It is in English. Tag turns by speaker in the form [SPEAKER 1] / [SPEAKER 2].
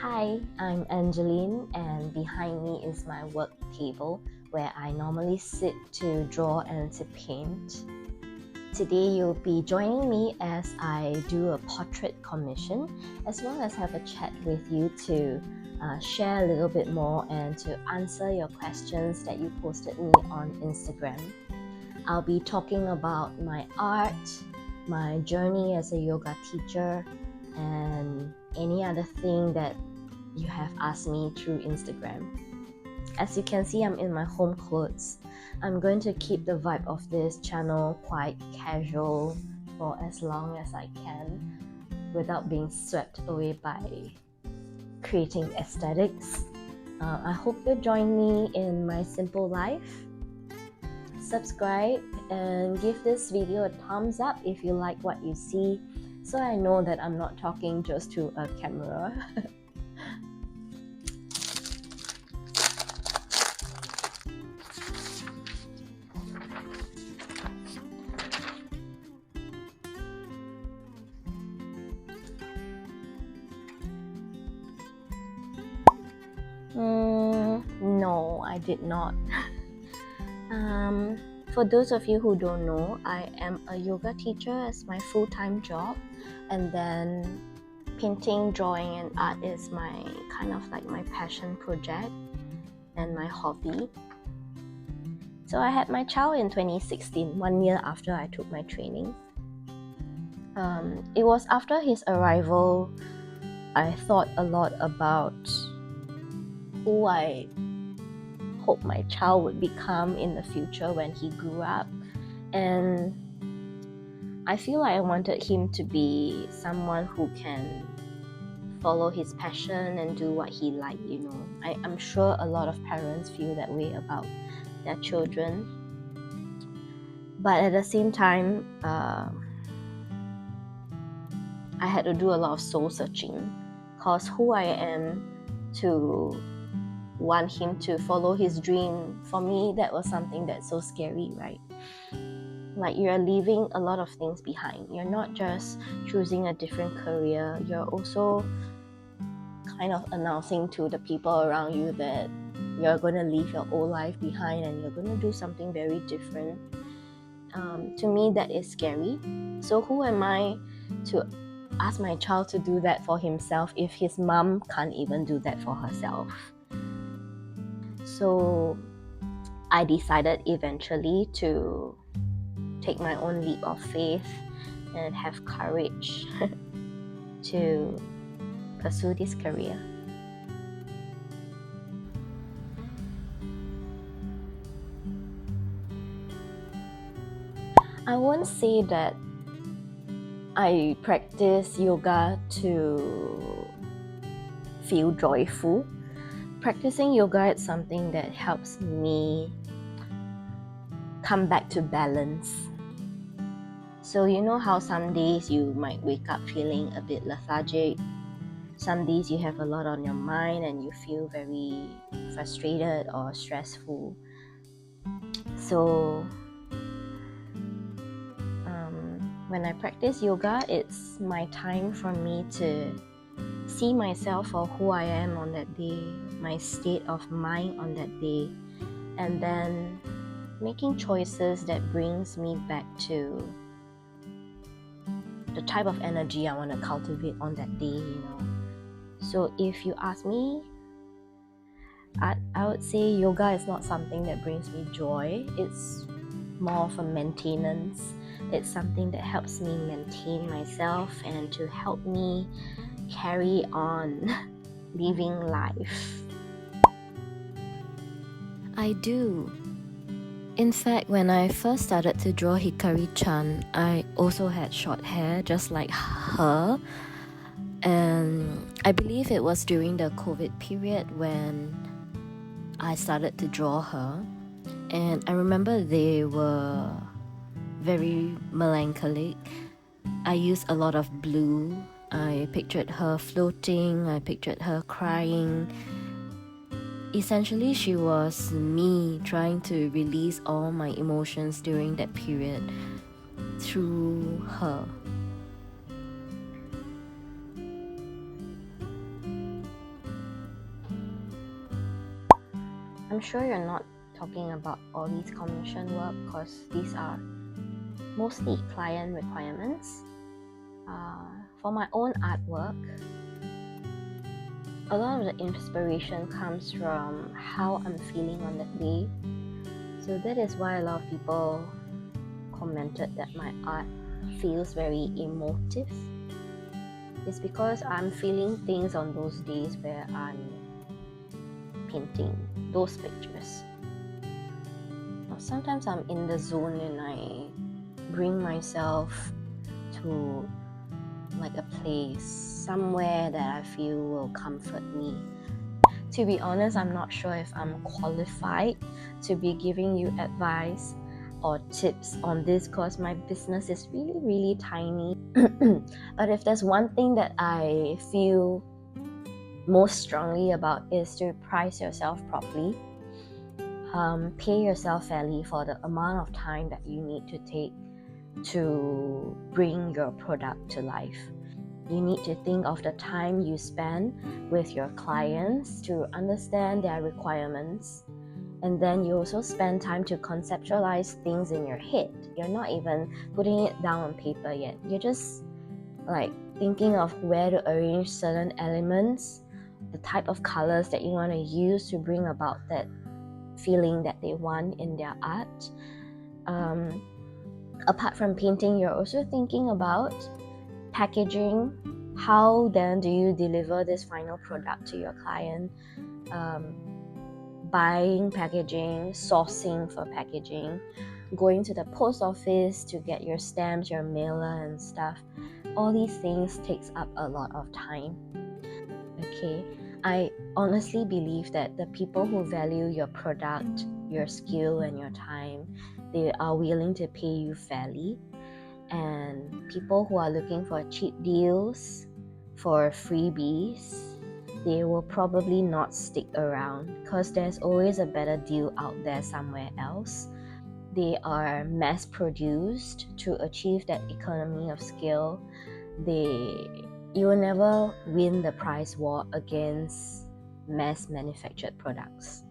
[SPEAKER 1] Hi, I'm Angeline, and behind me is my work table where I normally sit to draw and to paint. Today, you'll be joining me as I do a portrait commission, as well as have a chat with you to share a little bit more and to answer your questions that you posted me on Instagram. I'll be talking about my art, my journey as a yoga teacher, and any other thing that you have asked me through Instagram. As you can see, I'm in my home clothes. I'm going to keep the vibe of this channel quite casual for as long as I can without being swept away by creating aesthetics. I hope you'll join me in my simple life. Subscribe and give this video a thumbs up if you like what you see, so I know that I'm not talking just to a camera. No, I did not. For those of you who don't know, I am a yoga teacher as my full-time job, and then painting, drawing, and art is my kind of like my passion project and my hobby. So I had my child in 2016, 1 year after I took my training. It was after his arrival, I thought a lot about who I hope my child would become in the future when he grew up, and I feel like I wanted him to be someone who can follow his passion and do what he liked. I'm sure a lot of parents feel that way about their children, but at the same time I had to do a lot of soul searching, because who I am to want him to follow his dream, for me that was something that's so scary, right? Like, you're leaving a lot of things behind. You're not just choosing a different career, you're also kind of announcing to the people around you that you're going to leave your old life behind and you're going to do something very different. To me, that is scary. So who am I to ask my child to do that for himself if his mom can't even do that for herself? So I decided eventually to take my own leap of faith and have courage to pursue this career. I won't say that I practice yoga to feel joyful. Practicing yoga is something that helps me come back to balance. So you know how some days you might wake up feeling a bit lethargic, some days you have a lot on your mind and you feel very frustrated or stressful. So when I practice yoga, it's my time for me to see myself for who I am on that day, my state of mind on that day, and then making choices that brings me back to the type of energy I want to cultivate on that day, So if you ask me, I would say yoga is not something that brings me joy. It's more of a maintenance. It's something that helps me maintain myself and to help me carry on living life. I do. In fact, when I first started to draw Hikari-chan, I also had short hair just like her. And I believe it was during the COVID period when I started to draw her. And I remember they were very melancholic. I used a lot of blue. I pictured her floating, I pictured her crying. Essentially, she was me trying to release all my emotions during that period through her. I'm sure you're not talking about all these commission work because these are mostly client requirements. For my own artwork, a lot of the inspiration comes from how I'm feeling on that day. So that is why a lot of people commented that my art feels very emotive. It's because I'm feeling things on those days where I'm painting those pictures. Sometimes I'm in the zone and I bring myself to like a place, somewhere that I feel will comfort me. To be honest, I'm not sure if I'm qualified to be giving you advice or tips on this because my business is really tiny. But if there's one thing that I feel most strongly about is to price yourself properly. Pay yourself fairly for the amount of time that you need to take to bring your product to life. You need to think of the time you spend with your clients to understand their requirements. And then you also spend time to conceptualize things in your head. You're not even putting it down on paper yet. You're just like thinking of where to arrange certain elements, the type of colors that you want to use to bring about that feeling that they want in their art. Apart from painting, you're also thinking about packaging. How then do you deliver this final product to your client? Buying packaging, sourcing for packaging, going to the post office to get your stamps, your mailer and stuff. All these things takes up a lot of time. Okay, I honestly believe that the people who value your product, your skill and your time, they are willing to pay you fairly. And people who are looking for cheap deals, for freebies, they will probably not stick around because there's always a better deal out there somewhere else. They are mass produced to achieve that economy of scale. You will never win the price war against mass manufactured products.